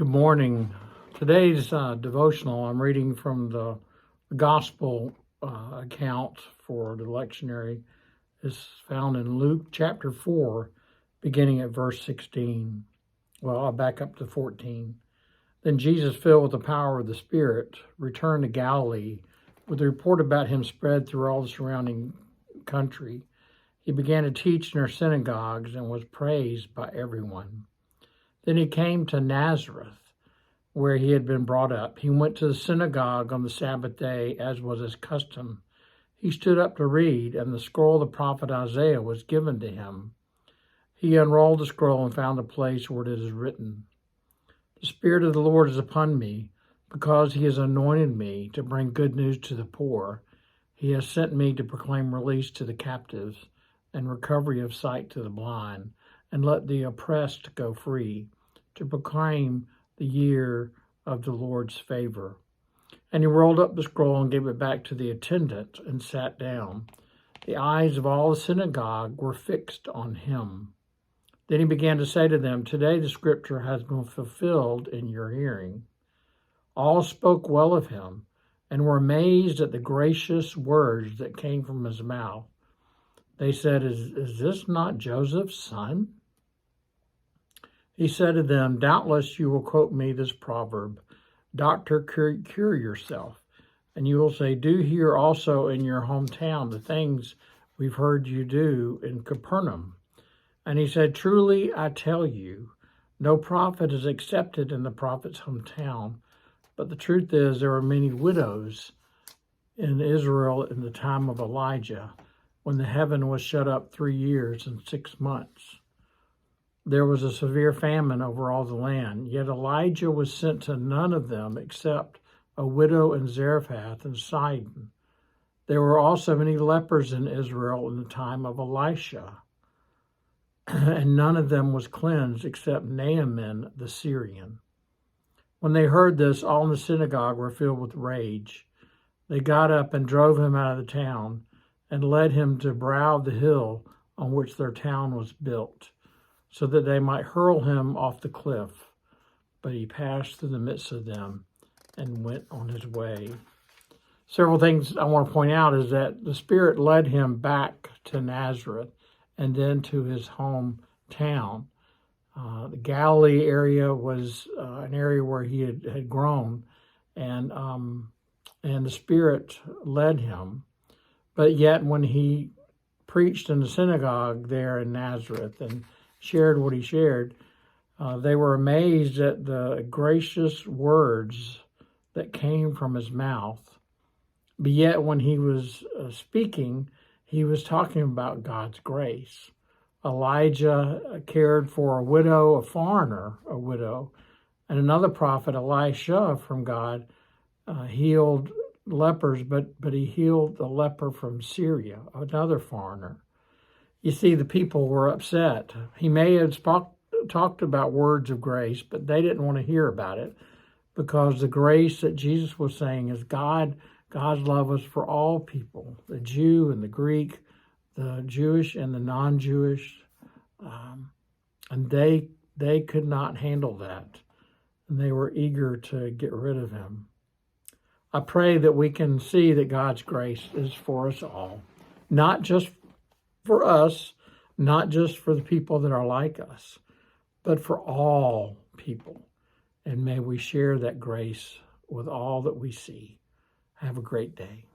Good morning. Today's devotional, I'm reading from the gospel account for the lectionary, is found in Luke chapter 4, beginning at verse 16. Well, I'll back up to 14. Then Jesus, filled with the power of the Spirit, returned to Galilee, with the report about him spread through all the surrounding country. He began to teach in their synagogues and was praised by everyone. Then he came to Nazareth, where he had been brought up. He went to the synagogue on the Sabbath day, as was his custom. He stood up to read, and the scroll of the prophet Isaiah was given to him. He unrolled the scroll and found the place where it is written, "The Spirit of the Lord is upon me, because he has anointed me to bring good news to the poor. He has sent me to proclaim release to the captives and recovery of sight to the blind, and let the oppressed go free, to proclaim the year of the Lord's favor." And he rolled up the scroll and gave it back to the attendant and sat down. The eyes of all the synagogue were fixed on him. Then he began to say to them, "Today the scripture has been fulfilled in your hearing." All spoke well of him and were amazed at the gracious words that came from his mouth. They said, Is this not Joseph's son?" He said to them, "Doubtless you will quote me this proverb, 'Doctor, cure yourself.' And you will say, 'Do here also in your hometown the things we've heard you do in Capernaum.' And he said, 'Truly I tell you, no prophet is accepted in the prophet's hometown. But the truth is, there were many widows in Israel in the time of Elijah, when the heaven was shut up 3 years and 6 months. There was a severe famine over all the land, yet Elijah was sent to none of them except a widow in Zarephath and Sidon. There were also many lepers in Israel in the time of Elisha, and none of them was cleansed except Naaman the Syrian." When they heard this, all in the synagogue were filled with rage. They got up and drove him out of the town and led him to brow of the hill on which their town was built, so that they might hurl him off the cliff. But he passed through the midst of them and went on his way. Several things I want to point out is that the Spirit led him back to Nazareth and then to his hometown. The Galilee area was an area where he had grown, and the Spirit led him. But yet when he preached in the synagogue there in Nazareth and shared what he shared, they were amazed at the gracious words that came from his mouth. But yet when he was speaking, he was talking about God's grace. Elijah cared for a widow, a foreigner, a widow, and another prophet, Elisha, from God, healed lepers, but he healed the leper from Syria, another foreigner. You see, the people were upset. He may have talked about words of grace, but they didn't want to hear about it, because the grace that Jesus was saying is God's love is for all people, the Jew and the Greek, the Jewish and the non-Jewish, and they could not handle that, and they were eager to get rid of him. I pray that we can see that God's grace is for us all, not just for us, not just for the people that are like us, but for all people. And may we share that grace with all that we see. Have a great day.